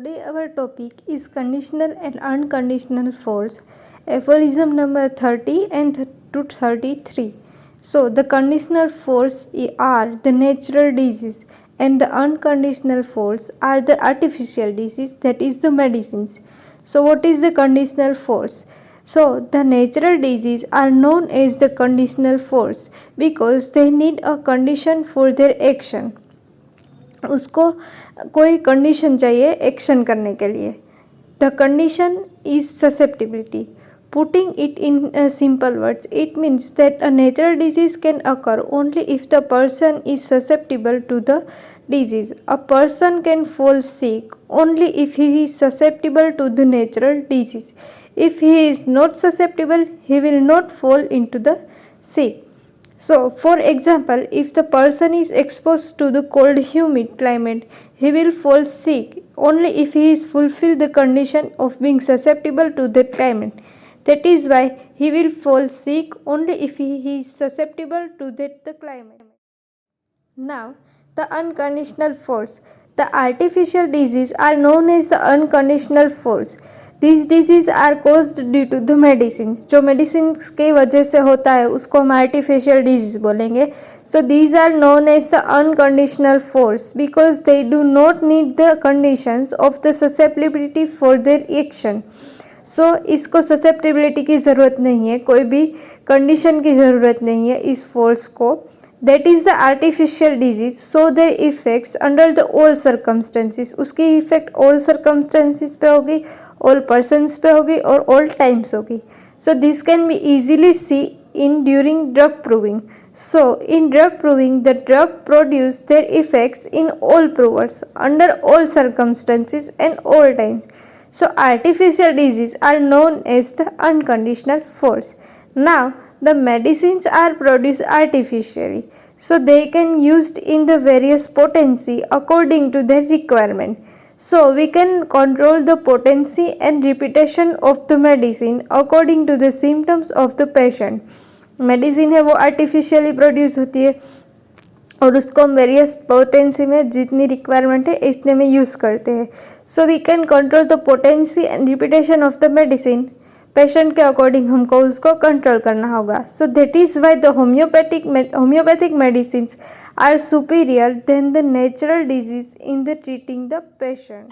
Today our topic is conditional and unconditional force, aphorism number 30 and to 33. So the conditional force are the natural disease and the unconditional force are the artificial disease, that is the medicines. So what is the conditional force? So the natural disease are known as the conditional force because they need a condition for their action. उसको कोई condition चाहिए action करने के लिए. The condition is susceptibility. Putting it in simple words, it means that a natural disease can occur only if the person is susceptible to the disease. A person can fall sick only if he is susceptible to the natural disease. If he is not susceptible, he will not fall into the sick. So, for example, if the person is exposed to the cold, humid climate, he will fall sick only if he is fulfill the condition of being susceptible to that climate. That is why he will fall sick only if he is susceptible to the climate. Now, the unconditional force. The artificial diseases are known as the unconditional force. These diseases are caused due to the medicines. जो medicines के वजह से होता है उसको हम artificial disease बोलेंगे. So these are known as the unconditional force because they do not need the conditions of the susceptibility for their action. So इसको susceptibility की ज़रूरत नहीं है, कोई भी condition की ज़रूरत नहीं है इस force को. That is the artificial disease. So their effects under the all circumstances, उसकी effect all circumstances पे होगी, all persons पे होगी और all times होगी. So this can be easily seen in during drug proving. So in drug proving, the drug produce their effects in all provers under all circumstances and all times. So artificial diseases are known as the unconditional force. Now the medicines are produced artificially, so they can used in the various potency according to their requirement. So we can control the potency and repetition of the medicine according to the symptoms of the patient. Medicine है वो artificially produce होती है और उसको हम various potency में जितनी requirement है इतने में यूज़ करते हैं. So we can control the potency and repetition of the medicine. Patient के अकॉर्डिंग हमको उसको कंट्रोल करना होगा. So that is why the homeopathic medicine are superior than the natural disease in the treating the patient.